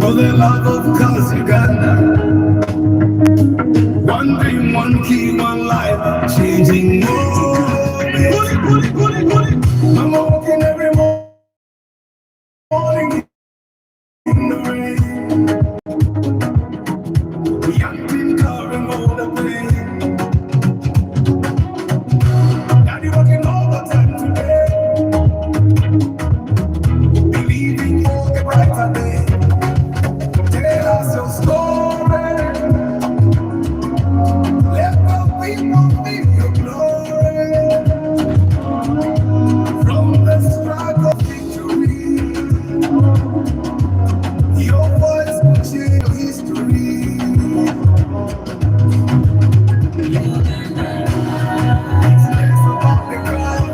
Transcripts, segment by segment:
For the love of cause Uganda. One dream, one key, one life, changing world. I'm walking every morning in the rain. The young been carrying all the pain. Daddy working overtime today, believing for the brighter day. Tell us your story. Let the people feel your glory. From the struggle of victory, your voice will change history. It's less about the crowd.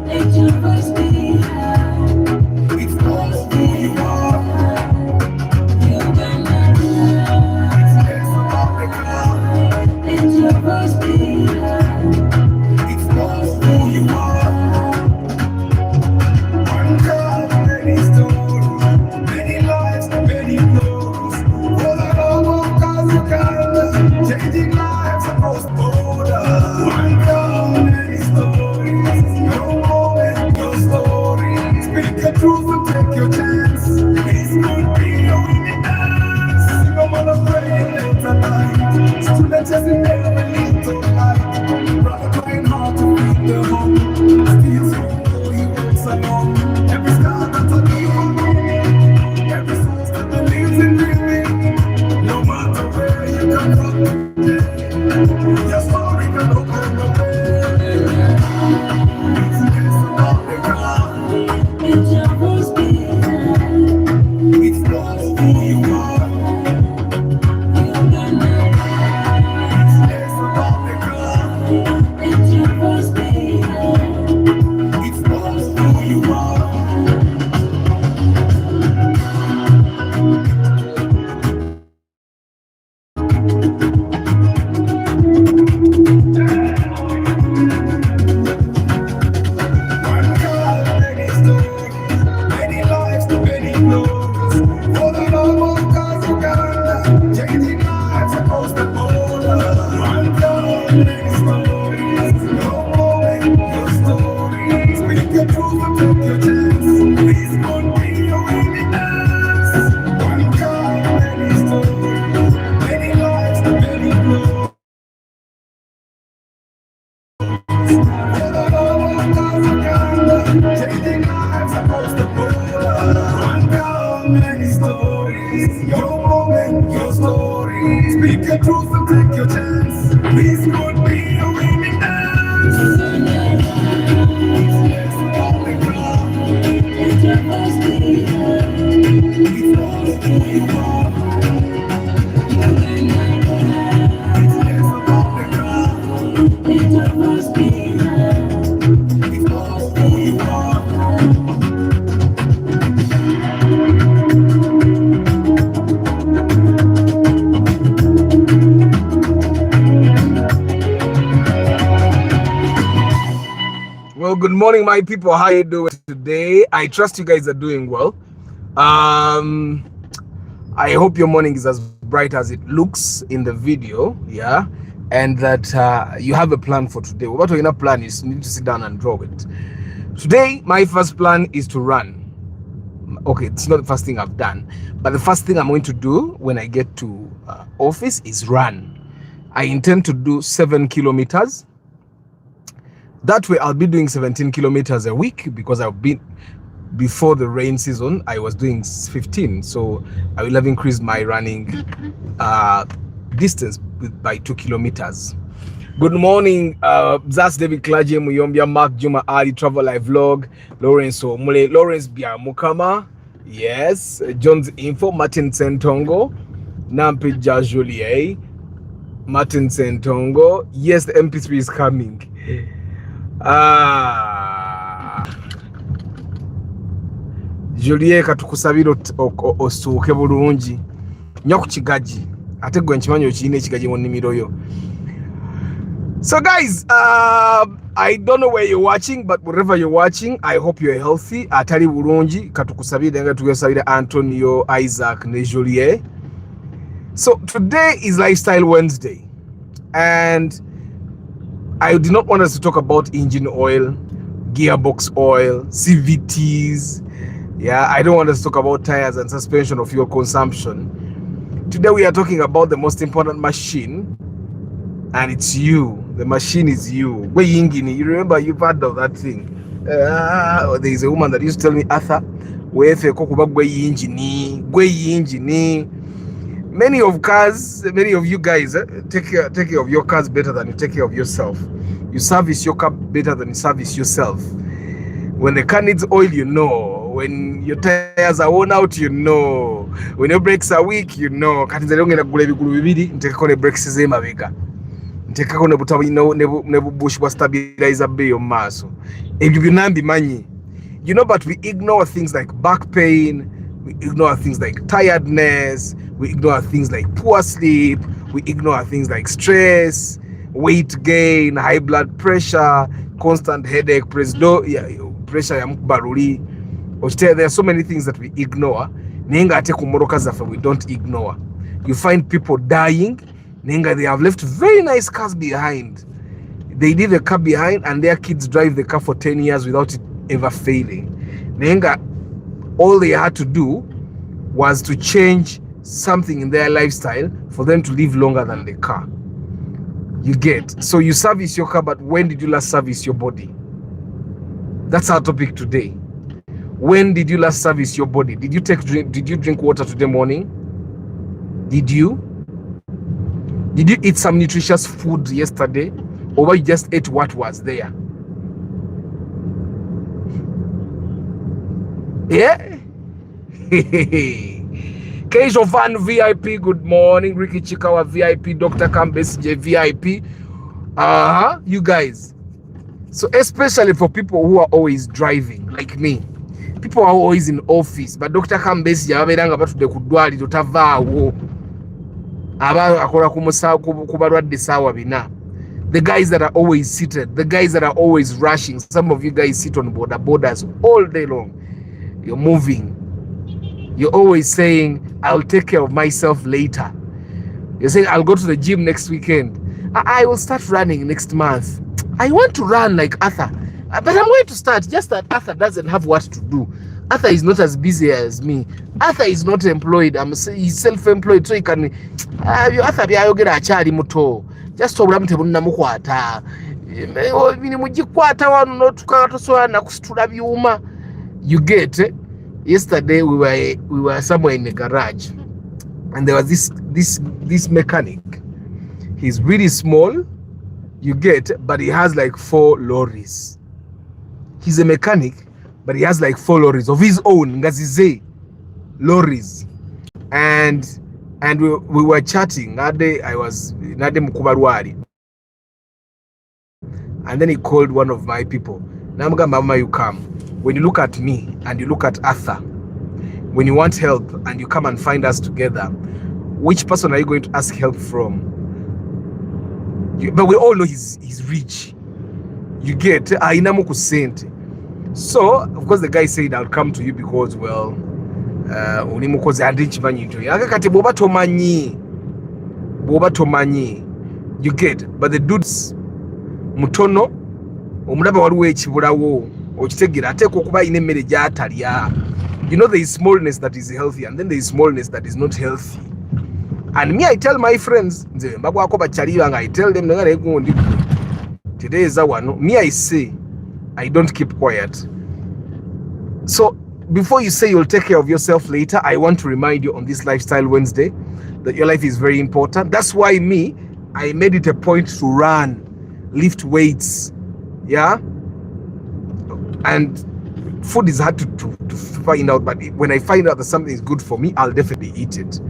Let your voice be heard. It's more of who you are. It's less about the crowd. Let your voice be heard. It's more of who you are. One crowd, many stories, many lives, many flows. For the love of cause Uganda, changing lives across borders. One crowd, many stories, your moment, your story. Speak the truth and take your chance. This could be your winning dance. No matter praying late at night, students chasing every little light. Brother trying hard to feed the home, still so he walks alone. Every star that's a new beginning, every soul that believes in dreaming. No matter where you come from today, your story can open the way. It's less about the ground. Let your voice be heard. It's more of who you are. It's less about the ground. Let your voice be heard. It's more of who you are. One God, many stories, many lives, many flows. For the love of cause Uganda, changing lives across the border. One God, many stories, your moment, your story. Speak your truth and take your chance. This could be your winning dance. One God, many stories, many lives, many flows. For the love of cause Uganda, changing lives across the border. One God, many stories, your moment, your story. Speak your truth and take your chance. This could be your winning dance. It's less about the crowd. Let your voice be heard. It's more of who you are. It's less about the crowd. Let your voice be heard. It's more of who you are. Well, good morning, my people. How you doing today? I trust you guys are doing well. I hope your morning is as bright as it looks in the video, yeah, and that you have a plan for today. What we're gonna plan is you need to sit down and draw it. Today, my first plan is to run. Okay, it's not the first thing I've done, but the first thing I'm going to do when I get to office is run. I intend to do 7 kilometers. That way I'll be doing 17 kilometers a week, because I've been, before the rain season, I was doing 15. So I will have increased my running distance by 2 kilometers. Good morning, that's David Klaje Muyombia, Mark Juma Ali, Travel Live Vlog, Lawrence Omule, Lawrence Biamukama, yes, John's Info, Martin Sentongo, Nampi Jajulier, Martin Sentongo, yes, the MP3 is coming. Julie katukusabira osuuke bulungi nnyo ku kigaji ate gwe nkimanyi okirina ekigaji mu nnimiro yo. So guys, I don't know where you're watching, but wherever you're watching, I hope you're healthy. Atali bulungi katukusabire nga tugesabire Antonio, Isaac, ne Julie. So today is Lifestyle Wednesday, and I did not want us to talk about engine oil, gearbox oil, CVTs. Yeah, I don't want us to talk about tires and suspension of fuel consumption. Today we are talking about the most important machine, and it's you. The machine is you. You remember, you've heard of that thing. There is a woman that used to tell me, Arthur, many of you guys take care of your cars better than you take care of yourself. You service your car better than you service yourself. When the car needs oil, you know. When your tires are worn out, you know. When your brakes are weak, you know. Ntekako ne bush bwa stabilizer bay maso. Ebyo binambi manyi. You know, but we ignore things like back pain, we ignore things like tiredness, we ignore things like poor sleep, we ignore things like stress, weight gain, high blood pressure, constant headache, pressure ya mkubaruli. There are so many things that we ignore. Nenga ate kumoroka zafe we don't ignore. You find people dying. Nenga, they have left very nice cars behind. They leave the car behind and their kids drive the car for 10 years without it ever failing. Nenga, all they had to do was to change something in their lifestyle for them to live longer than the car. You get? So you service your car, but when did you last service your body? That's our topic today. When did you last service your body? Did you drink water today morning? Did you eat some nutritious food yesterday, or you just ate what was there? Yeah. Kejo Van VIP, good morning. Ricky Chikawa VIP, Dr. Kambes J VIP. You guys. So especially for people who are always driving, like me. People are always in office, but Dr. Kambes J aberanga batude kudwali totavaawo. The guys that are always seated, the guys that are always rushing. Some of you guys sit on borders all day long. You're moving. You're always saying, I'll take care of myself later. You're saying, I'll go to the gym next weekend. I will start running next month. I want to run like Arthur, but I'm going to start. Just that Arthur doesn't have what to do. Arthur is not as busy as me. Arthur is not employed. He's self-employed, so he can. Arthur byayogera akyali muto. Just obulamu tebunnamukwata. Mugikwata wano tukatosola nakusitula byuma. You get? Yesterday we were somewhere in the garage, and there was this mechanic. He's really small. You get? But he has like 4 lorries. He's a mechanic, but he has like 4 lorries of his own, ngazize lorries. And we were chatting. That day I was Nade Mukubarwari. And then he called one of my people. Namuga mama, you come. When you look at me and you look at Arthur, when you want help and you come and find us together, which person are you going to ask help from? But we all know he's rich. You get? Ainamuku sent. So of course the guy said, I'll come to you because, well, unimukoze andinchi banyito yakakati boba tomanyi. You get? But the dudes mutono omulaba waliwo ekibulawo okitegera ate okuba ine mmere gyatalya. You know, there is smallness that is healthy and then there is smallness that is not healthy. And me, I tell my friends, I tell them, today is one. Me, I say, I don't keep quiet. So before you say you'll take care of yourself later, I want to remind you on this Lifestyle Wednesday that your life is very important. That's why I made it a point to run, lift weights, yeah. And food is hard to find out, but when I find out that something is good for me, I'll definitely eat it.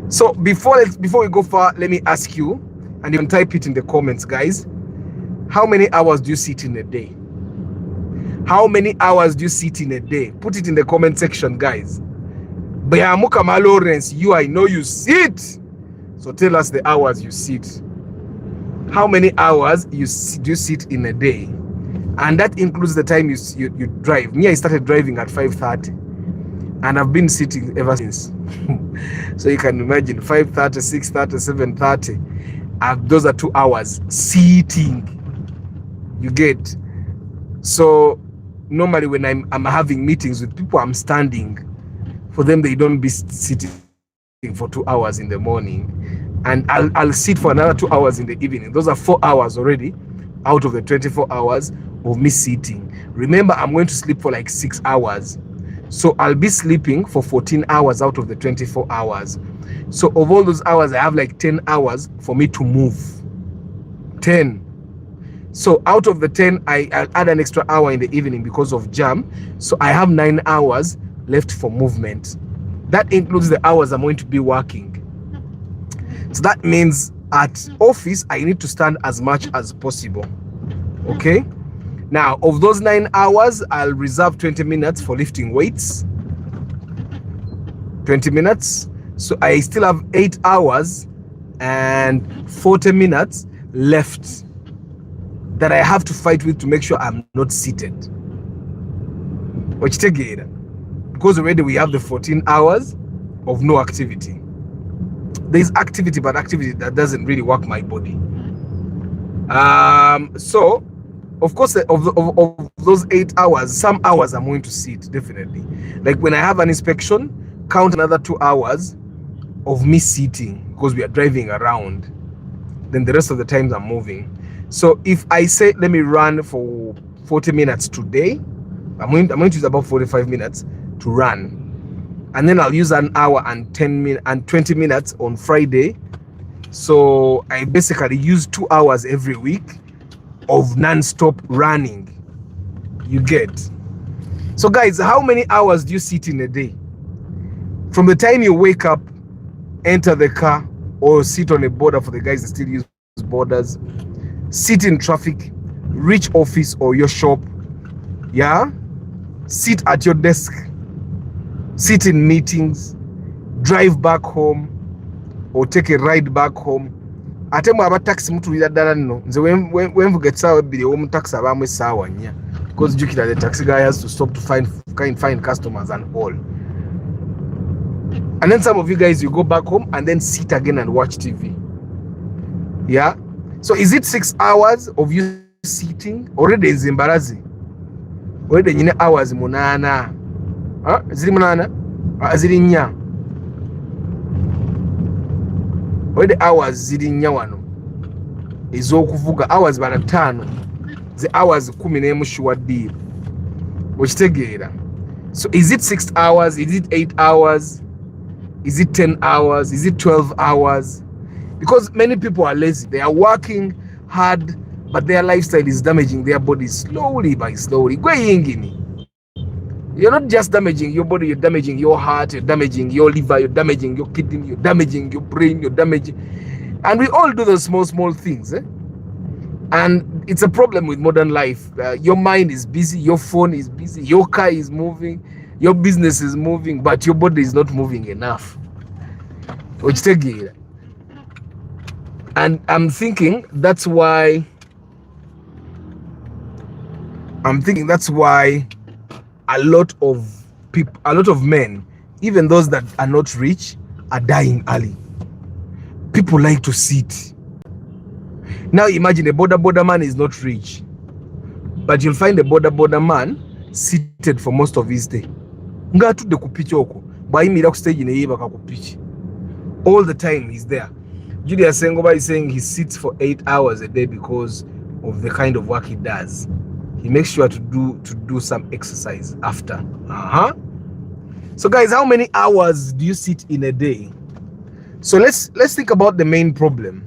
So before we go far, let me ask you, and you can type it in the comments, guys. How many hours do you sit in a day? How many hours do you sit in a day? Put it in the comment section, guys. Bayamuka Lawrence, I know you sit. So tell us the hours you sit. how many hours do you sit in a day? And that includes the time you drive. Me, I started driving at 5:30, and I've been sitting ever since. So you can imagine 5:30, 6:30, 7:30. Those are 2 hours sitting. You get. So normally when I'm having meetings with people, I'm standing. For them, they don't be sitting for 2 hours in the morning, and I'll sit for another 2 hours in the evening. Those are 4 hours already out of the 24 hours of me sitting. Remember, I'm going to sleep for like 6 hours, so I'll be sleeping for 14 hours out of the 24 hours. So of all those hours, I have like 10 hours for me to move. 10. So out of the 10, I'll add an extra hour in the evening because of jam. So I have 9 hours left for movement. That includes the hours I'm going to be working. So that means at office, I need to stand as much as possible. Okay? Now, of those 9 hours, I'll reserve 20 minutes for lifting weights. 20 minutes. So I still have 8 hours and 40 minutes left that I have to fight with to make sure I'm not seated. Which take it, because already we have the 14 hours of no activity. There's activity, but activity that doesn't really work my body. So of course, of those 8 hours, some hours I'm going to sit, definitely. Like when I have an inspection, count another 2 hours of me sitting because we are driving around. Then the rest of the times I'm moving. So if I say, let me run for 40 minutes today, I'm going to use about 45 minutes to run. And then I'll use an hour and 20 minutes on Friday. So I basically use 2 hours every week of non-stop running. You get. So guys, how many hours do you sit in a day? From the time you wake up, enter the car, or sit on a border for the guys that still use borders, sit in traffic, reach office or your shop, yeah, sit at your desk, sit in meetings, drive back home or take a ride back home. Ate mu aba taxi mutulira ddala nno nze wenvuga essaawa ebbiri ow'omu taxi abaamu essaawa 4 because jjukira the taxi guy has to stop to find customers and all. And then some of you guys, you go back home and then sit again and watch TV. Yeah. So is it 6 hours of you sitting? Already is embarrassing. Already nyine hours munana. Ziri munana? Ziri nnya. Already hours ziri nnya wano. Ez'okuvuga hours bana 5. The hours 11 shuwaddiiro. Okitegeera. So is it 6 hours? Is it 8 hours? Is it 10 hours? Is it 12 hours? Because many people are lazy. They are working hard, but their lifestyle is damaging their body slowly by slowly. You're not just damaging your body, you're damaging your heart, you're damaging your liver, you're damaging your kidney, you're damaging your brain, you're damaging. And we all do those small things. And it's a problem with modern life. Your mind is busy, your phone is busy, your car is moving, your business is moving, but your body is not moving enough. And I'm thinking that's why a lot of people, a lot of men, even those that are not rich, are dying early. People like to sit. Now imagine a border man is not rich, but you'll find a border man seated for most of his day. Ngatudde ku pitch okwo bwayimira ku stage ne yebaka ku pitch. All the time he's there. Julius Sengoba is saying he sits for 8 hours a day because of the kind of work he does. He makes sure to do some exercise after. So guys, how many hours do you sit in a day? So let's think about the main problem.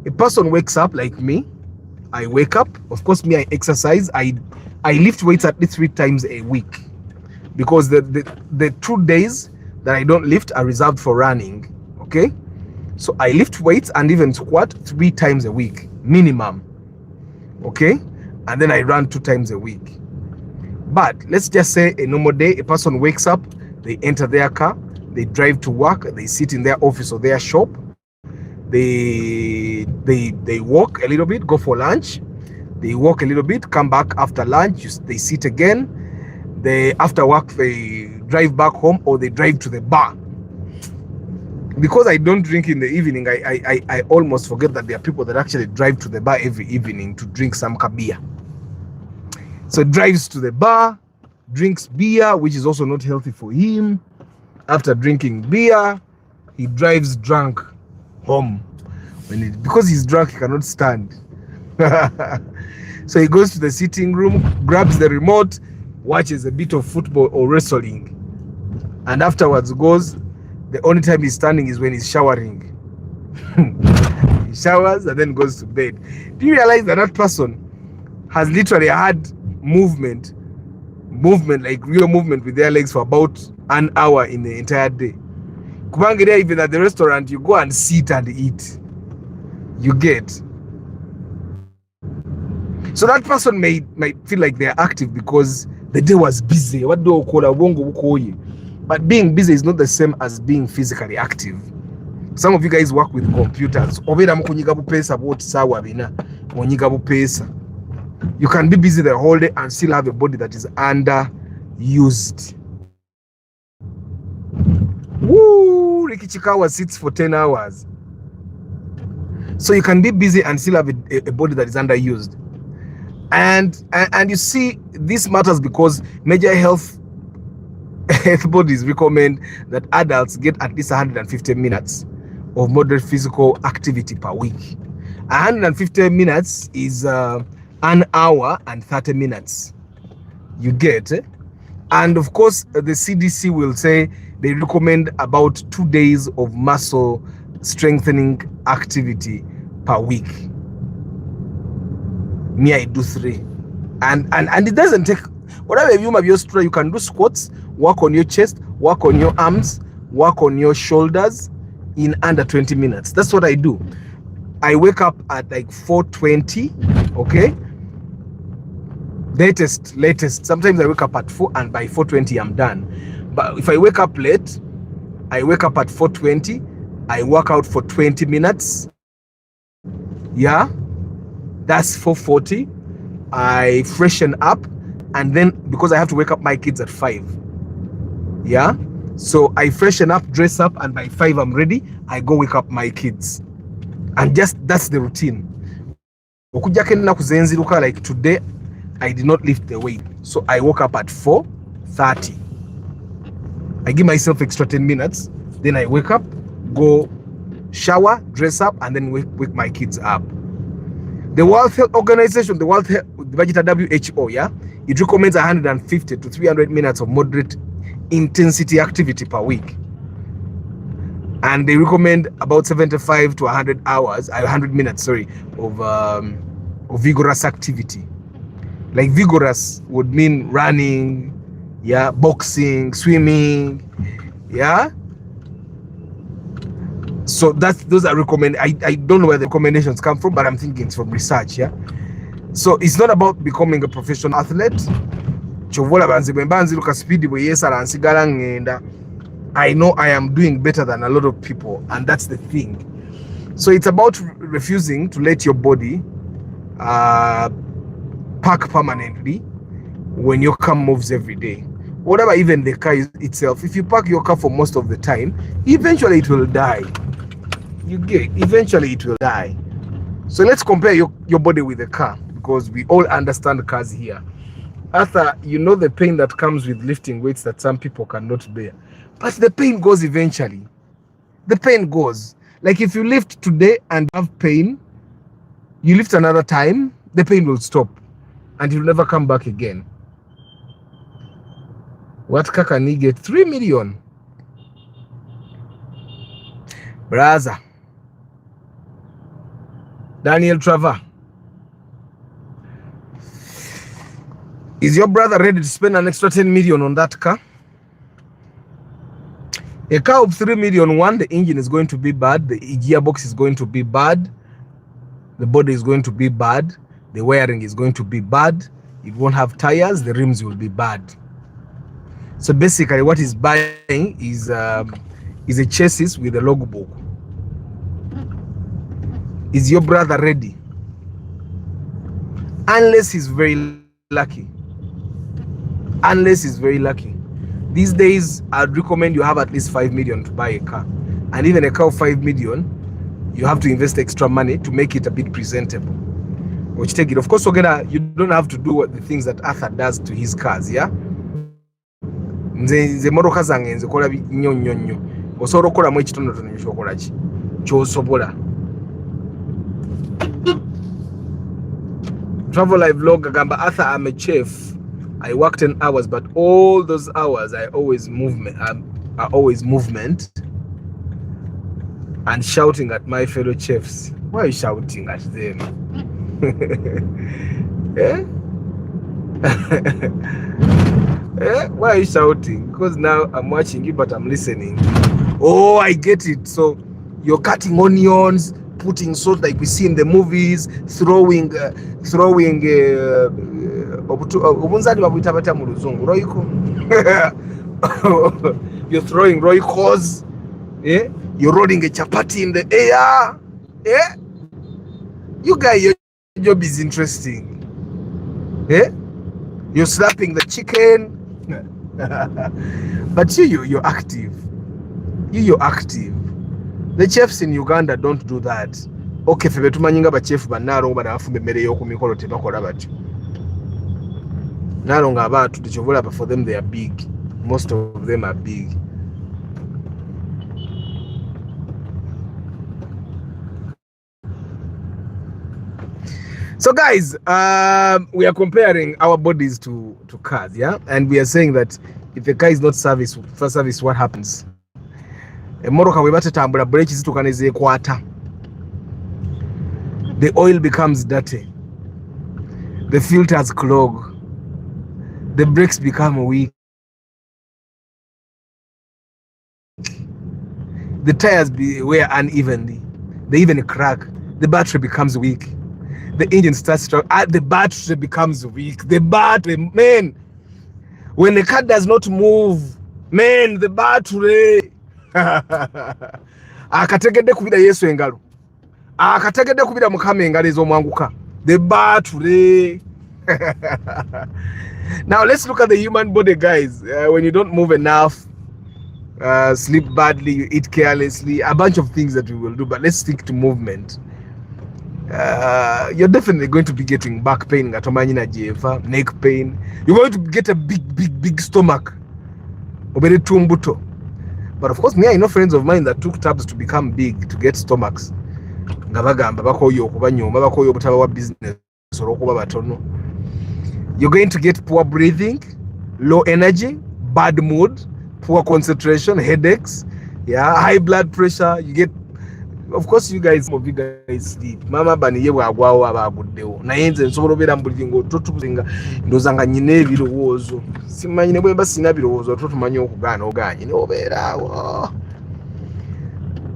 A person wakes up like me. I wake up. Of course, me, I exercise. I lift weights at least 3 times a week because the 2 days that I don't lift are reserved for running. Okay. So I lift weights and even squat 3 times a week, minimum. Okay? And then I run 2 times a week. But let's just say a normal day, a person wakes up, they enter their car, they drive to work, they sit in their office or their shop, They walk a little bit, go for lunch. They walk a little bit, come back after lunch. They sit again. They after work they drive back home, or they drive to the bar. Because I don't drink in the evening, I almost forget that there are people that actually drive to the bar every evening to drink some beer. So drives to the bar, drinks beer, which is also not healthy for him. After drinking beer, he drives drunk home. Because he's drunk, he cannot stand. So he goes to the sitting room, grabs the remote, watches a bit of football or wrestling, and afterwards goes. The only time he's standing is when he's showering. He showers and then goes to bed. Do you realize that that person has literally had movement, like real movement with their legs for about an hour in the entire day? Kubangiria, even at the restaurant, you go and sit and eat. You get. So that person might feel like they're active because the day was busy. What do you call a wongo ukoye? But being busy is not the same as being physically active. Some of you guys work with computers. You can be busy the whole day and still have a body that is underused. Woo! Ricky Chikawa sits for 10 hours. So you can be busy and still have a body that is underused. And you see, this matters because major health bodies recommend that adults get at least 150 minutes of moderate physical activity per week. 150 minutes is an hour and 30 minutes. You get. And of course, the CDC will say they recommend about 2 days of muscle strengthening activity per week. Me, I do 3. And it doesn't take, whatever you have your strength, you can do squats, work on your chest, work on your arms, work on your shoulders in under 20 minutes. That's what I do. I wake up at like 4:20, okay? Latest. Sometimes I wake up at 4 and by 4:20 I'm done. But if I wake up late, I wake up at 4:20, I work out for 20 minutes. Yeah? That's 4:40. I freshen up, and then because I have to wake up my kids at 5. Yeah, so I freshen up, dress up, and by 5 I'm ready. I go wake up my kids, and just that's the routine. Like today, I did not lift the weight, so I woke up at 4:30. I give myself extra 10 minutes, then I wake up, go shower, dress up, and then wake my kids up. The World Health Organization, the WHO, yeah, it recommends 150 to 300 minutes of moderate intensity activity per week, and they recommend about 75 to 100 minutes of vigorous activity. Like vigorous would mean running, yeah, boxing, swimming, yeah. So those are recommended. I don't know where the recommendations come from, but I'm thinking it's from research, yeah. So it's not about becoming a professional athlete. I know I am doing better than a lot of people, and that's the thing. So it's about refusing to let your body park permanently when your car moves every day. Whatever, even the car itself, if you park your car for most of the time, eventually it will die. Eventually it will die. So let's compare your body with the car, because we all understand cars here. Arthur, you know the pain that comes with lifting weights that some people cannot bear. But the pain goes eventually. The pain goes. Like if you lift today and have pain, you lift another time, the pain will stop and you'll never come back again. What car can he get? 3 million. Brother. Daniel Trevor. Is your brother ready to spend an extra 10 million on that car? A car of 3 million, one, the engine is going to be bad, the gearbox is going to be bad, the body is going to be bad, the wiring is going to be bad, it won't have tires, the rims will be bad. So basically what he's buying is a chassis with a logbook. Is your brother ready? Unless he's very lucky. Unless he's very lucky. These days, I'd recommend you have at least 5 million to buy a car. And even a car of 5 million, you have to invest extra money to make it a bit presentable. Which take it. Of course, you don't have to do the things that Arthur does to his cars, yeah? Nze motoka zange nze kola nnyo. Osobola okolamu ekitonotono ekyokola ki? Ky'osobola. Travel live vlog agamba Arthur, I'm a chef. I work 10 hours, but all those hours are always movement and shouting at my fellow chefs. Why are you shouting at them? Eh? Why are you shouting? Because now I'm watching you, but I'm listening. Oh, I get it. So you're cutting onions, putting salt like we see in the movies, throwing you're throwing roikos. Yeah? You're rolling a chapati in the air. Yeah? You guys, your job is interesting. Yeah? You're slapping the chicken. But you're active. You're active. The chefs in Uganda don't do that. Okay, febe tumanyinga ba chef banaro banafumbe mmere yoku mikolo tebakola batyo. Nalo nga abantu techovola, but for them they are big. Most of them are big. So guys, we are comparing our bodies to cars, yeah? And we are saying that if the car is not for service, what happens? Emotoka we batatambula brakes zitukana ezekwata. The oil becomes dirty. The filters clog. The brakes become weak. The tires wear unevenly. They even crack. The battery becomes weak. The engine starts to the battery becomes weak. The battery, man, when the car does not move, man, the battery akategedde kubira Yesu engalo, akategedde kubira Mukama engalo ez'omwanguka. The battery. Now let's look at the human body, guys. When you don't move enough, sleep badly, you eat carelessly, a bunch of things that we will do, but let's stick to movement. You're definitely going to be getting back pain, neck pain. You're going to get a big stomach. But of course, I know friends of mine that took tabs to become big, to get stomachs. You're going to get poor breathing, low energy, bad mood, poor concentration, headaches, yeah, high blood pressure. You get, of course, you guys sleep. Mama bani ye wagwawo abaguddewo. Naye nze nsobola obeera mbulingo totuzinga ndozanga nyine ebirowoozo. Simanyi ne bwemba sina birowoozo totumanyi okugaana ogaanye ne obeeraawo.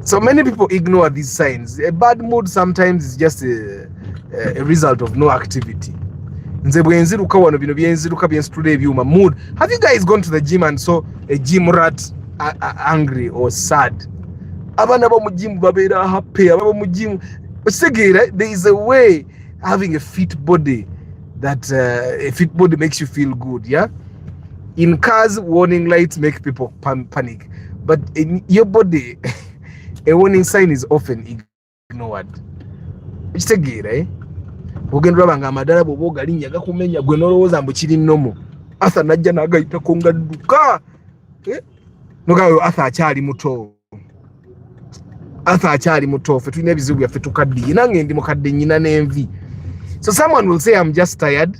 So many people ignore these signs. A bad mood sometimes is just a result of no activity. Nze bwenziruka wano bino byenziruka byensitula ebyuma mood. Have you guys gone to the gym and saw a gym rat angry or sad? Abana ba mu gym babeera happy, aba mu gym. There is a way having a fit body that a fit body makes you feel good, yeah? In cars, warning lights make people panic. But in your body, a warning sign is often ignored. Eh? Ogenda banga amadala bobo galinnya gakumenya gwe nolowooza mbu kiri nnomo. Arthur najja n'agayitako nga dduka. Nogayo Arthur akyali muto. Arthur akyali muto. Ffe tulina ebizibu byaffe tukaddiye. Nange ndi mukadde nnyina n'envi. So someone will say, I'm just tired.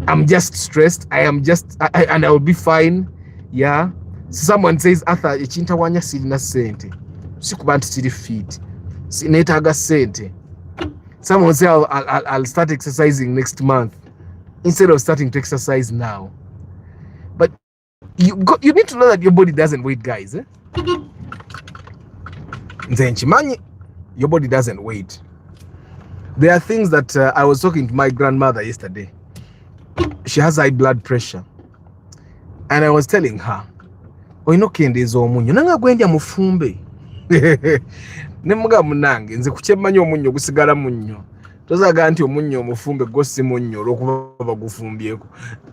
I'm just stressed. And I will be fine. Yeah. So someone says, Arthur, ekintawanya sirina ssente. Sikuba nti kiri fit. Neetaaga ssente. Someone say I'll start exercising next month instead of starting to exercise now. But you need to know that your body doesn't wait, guys. Your body doesn't wait. There are things that I was talking to my grandmother yesterday. She has high blood pressure, and I was telling her, "Oino kendezo omunyo nanga gwendya mufumbe." ne muga munange nze kukyemmanyi omunnyo gusigala munnyo tozaga nti omunnyo omufumbe gwo si munnyo olw'okuba bagufumbyeko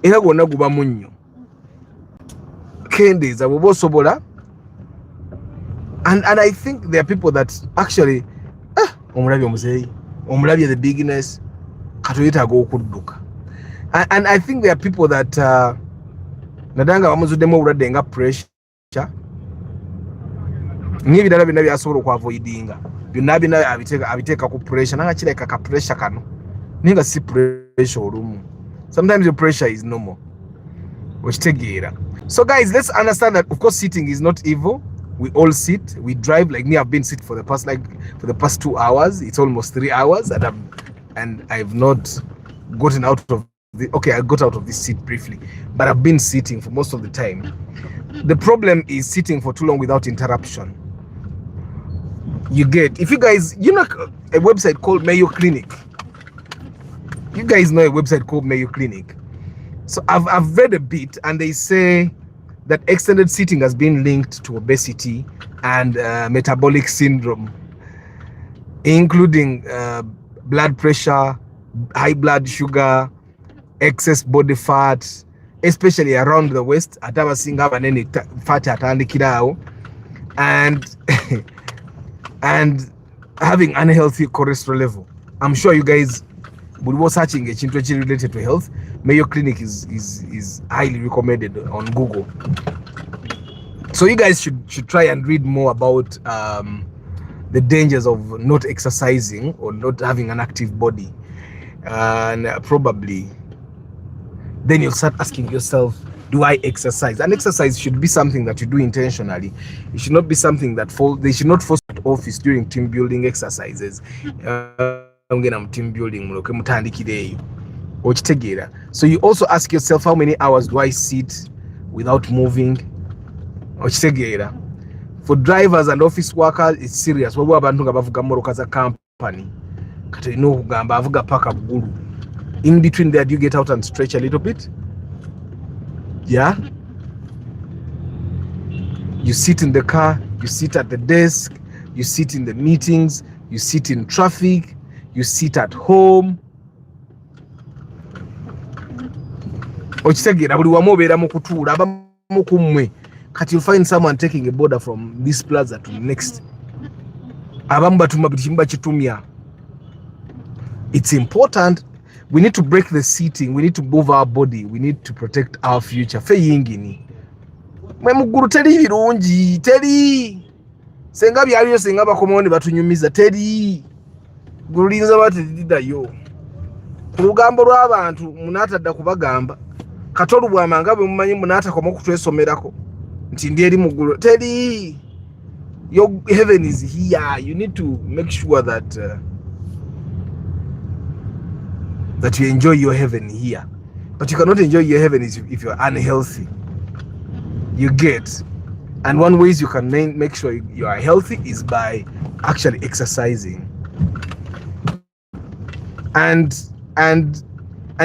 era gwonna guba munnyo kendeeza bw'oba osobola and I think there are people that actually omulabye omuzeeyi omulabye the bigness katoyetaaga okudduka and I think there are people that naddala nga bamuzuddemu obulwadde nga pressure n'ebirala byonna byasobola okwavoidinga byonna bina abiteeka ku pressure nanga kireka ka pressure kano naye nga si pressure olumu. Sometimes your pressure is normal okitegeera. So guys, let's understand that of course sitting is not evil. We all sit, we drive. Like me, I've been sitting for the past 2 hours. It's almost 3 hours and I've not gotten out of okay, I got out of this seat briefly, but I've been sitting for most of the time. The problem is sitting for too long without interruption. You get, if you guys, you know a website called Mayo Clinic. You guys know a website called Mayo Clinic. So I've read a bit, and they say that extended sitting has been linked to obesity and metabolic syndrome, including blood pressure, high blood sugar, excess body fat, especially around the waist, atabasinga abanene fat atandikirawo, and having unhealthy cholesterol level. I'm sure you guys will be searching ekintu ekiri related to health. Mayo Clinic is highly recommended on Google. So you guys should try and read more about the dangers of not exercising or not having an active body, and probably then you'll start asking yourself, do I exercise? And exercise should be something that you do intentionally. It should not be something that they should not force at office during team building exercises. Team building so you also ask yourself, how many hours do I sit without moving? For drivers and office workers, it's serious. Company in between there, do you get out and stretch a little bit? Yeah, you sit in the car, you sit at the desk, you sit in the meetings, you sit in traffic, you sit at home. Okitegera buli wamu obeera mu kutuula abamu ku mmwe kati you find someone taking a border from this plaza to the next. Abamu batuma buli kimu bakitumya. It's important. We need to break the seating. We need to move our body. We need to protect our future. Fe yingini. Mwe muguru teri birungi. Teri. Senga byaliyo senga bakomone batunyumiza. Teri. Gulinza batiddayo. Ku lugambo lw'abantu munatadda kubagamba. Katolu bwamanga bwe mumanyi munata koma kutwesomerako. Nti ndi eri muguru. Teri. Your heaven is here. You need to make sure that that you enjoy your heaven here. But you cannot enjoy your heaven if you're unhealthy. You get. And one ways you can make sure you are healthy is by actually exercising. And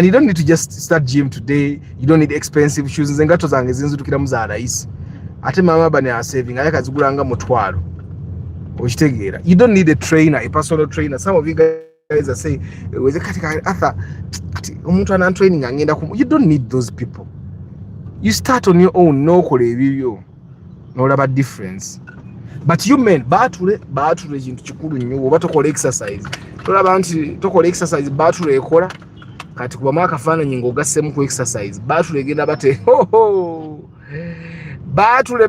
you don't need to just start gym today. You don't need expensive shoes. Nzengato zange zinzutukira muzaala isi. Ate mama bane are saving. Ayaka zigulanga mutwalo. Okitegeera. You don't need a trainer, a personal trainer. Some of you guys are saying, you don't need those people. You start on your own. No about difference. But you men, bature kintu kikulu nnyo oba tokola exercise. Tolaba nti tokola exercise bature ekola kati kuba mwaka faananyi ng'ogassemu ku exercise. Bature egenda bate bature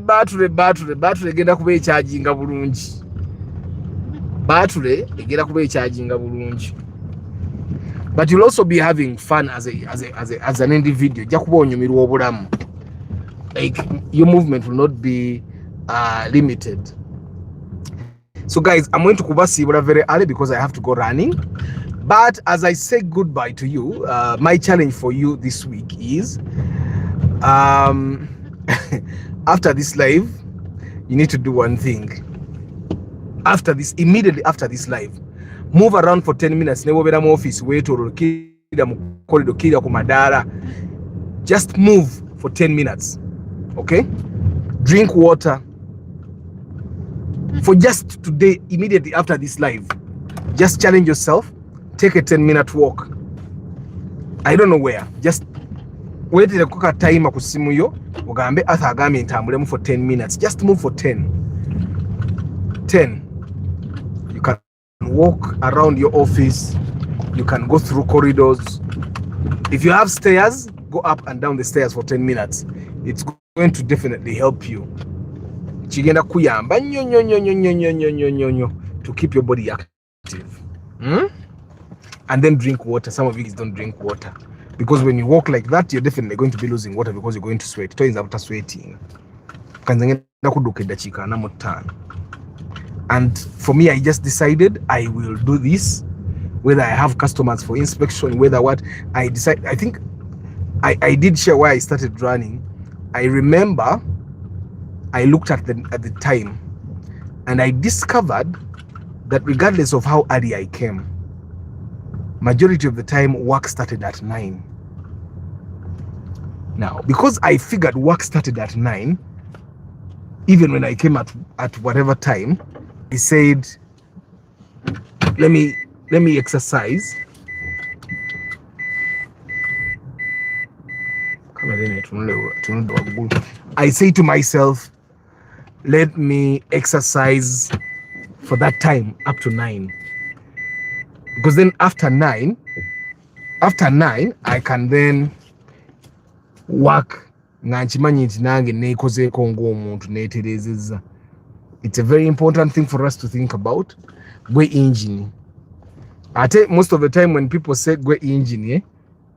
egenda kuba ekyajinga bulungi. Bature egenda kuba ekyajinga bulungi. But you'll also be having fun as an individual. Jja kuba onyumirwa obulamu. Like your movement will not be limited. So guys, I'm going to kubasibula very early because I have to go running. But as I say goodbye to you, my challenge for you this week is after this live, you need to do one thing. Immediately after this live, move around for 10 minutes. Nebobera mu office, wait or kira mu corridor, kira ku madara. Just move for 10 minutes. Okay? Drink water. For just today, immediately after this live, just challenge yourself, take a 10-minute walk. I don't know where, just wait in a time ku simu yo ugambe Arthur agambye ntambulemu for 10 minutes. Just move for 10. You can walk around your office, you can go through corridors. If you have stairs, go up and down the stairs for 10 minutes. It's going to definitely help you. Chigenda kuyamba to keep your body active. And then drink water. Some of you don't drink water, because when you walk like that, you're definitely going to be losing water because you're going to sweat. It ends after sweating. And for me, I just decided I will do this, whether I have customers for inspection, whether what I decide. I think I did share why I started running. I remember I looked at the time, and I discovered that regardless of how early I came, majority of the time work started at 9. Now, because I figured work started at 9, even when I came at whatever time, I said, let me exercise. I say to myself, let me exercise for that time up to 9, because then after 9 I can then work. It's a very important thing for us to think about. Gwe engine. Most of the time when people say gwe engine,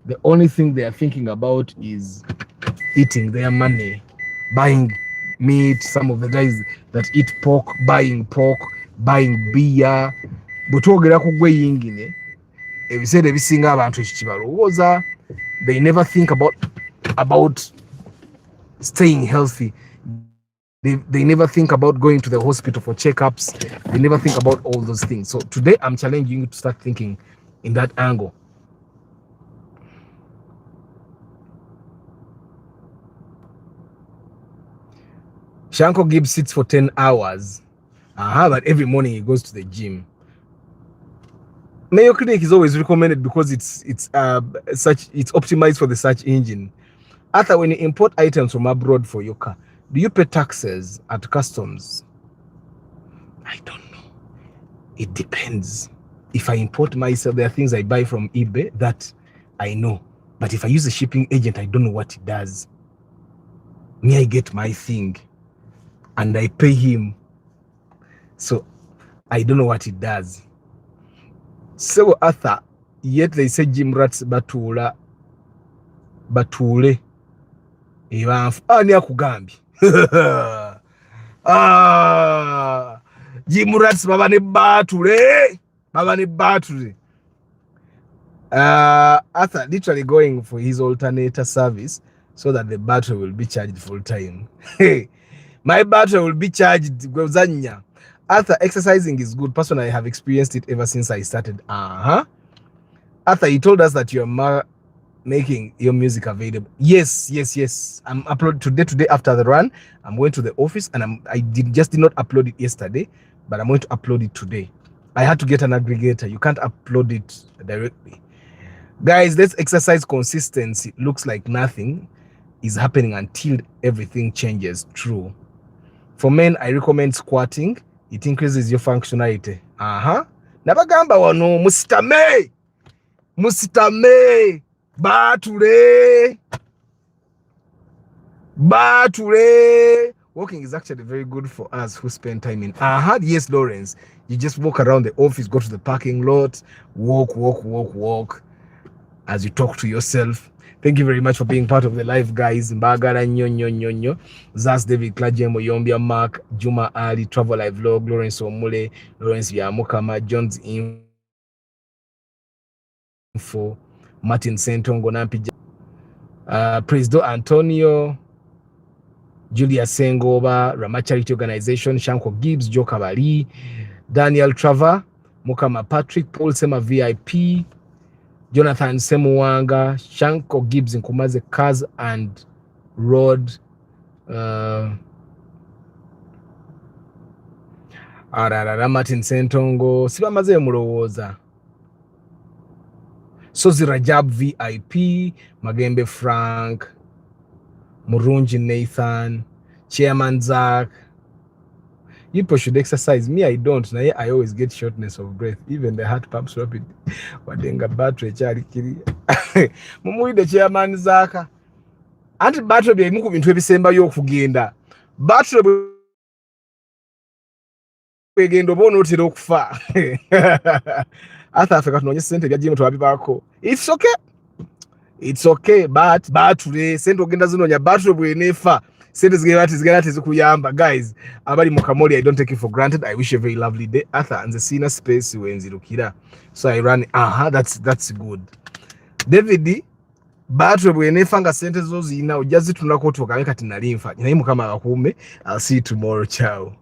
the only thing they are thinking about is eating their money, buying meat. Some of the guys that eat pork, buying beer. Butwogera ku gwe yingine, ebiseera ebisinga abantu ekikibalowooza. They never think about staying healthy. They never think about going to the hospital for checkups. They never think about all those things. So today I'm challenging you to start thinking in that angle. Shanko Gibbs sits for 10 hours. But every morning he goes to the gym. Mayo Clinic is always recommended because it's optimized for the search engine. Arthur, when you import items from abroad for your car, do you pay taxes at customs? I don't know. It depends. If I import myself, there are things I buy from eBay that I know. But if I use a shipping agent, I don't know what he does. Me, I get my thing and I pay him. So I don't know what he does. So Arthur, yet they say gym rats batule. Ni akugambi. Gym rats baba ne batule. Arthur literally going for his alternator service so that the battery will be charged full time. My battery will be charged. Arthur, exercising is good. Personally, I have experienced it ever since I started. Arthur, you told us that you're making your music available. Yes. I'm uploading today after the run. I'm going to the office, and I did not upload it yesterday, but I'm going to upload it today. I had to get an aggregator. You can't upload it directly. Guys, let's exercise consistency. Looks like nothing is happening until everything changes. True. For men, I recommend squatting. It increases your functionality. Nabagamba wano musitame bature. Walking is actually very good for us who spend time in. Yes, Lawrence. You just walk around the office, go to the parking lot, walk as you talk to yourself. Thank you very much for being part of the live, guys. Mbagala nyo. Zas David Klajemo, Yombia Mark, Juma Ali, Travel Live Vlog, Lawrence Omule, Lawrence Yamukama, John's Info, Martin Sentongo Nampi, President Antonio, Julia Sengoba, Rama Charity Organization, Shanko Gibbs, Joe Kabali, Daniel Trava, Mukama Patrick, Paul Sema VIP, Jonathan Semuwanga, Shanko Gibbs, Nkumaze Cars and Road. arara Martin Sentongo sibamaze mulowooza. Sozi Rajab VIP, Magembe Frank, Murunji Nathan, Chairman Zach. You people should exercise. Me, I don't. I always get shortness of breath. Even the heart pumps rapid. Wadenga battery chari kiri. Mumuide Chairman Zach. Anti battery bya imuku bintu ebisemba y'okugenda. Battery bwegendo bono otera okufa. Ata Africa tunonye sente bya jimu twabibako. It's okay, but battery sente ogenda zinonya battery bwenefa. Sente zigera zikuyamba. Guys, abali mu Kamoli, I don't take it for granted. I wish you a very lovely day. Arthur and the senior space wenzirukira. So I run. That's good. David, battery bwenefa nga sente zo zina ojja zitunako tukameka tinalimfa. Naye mukama akume. I'll see you tomorrow. Ciao.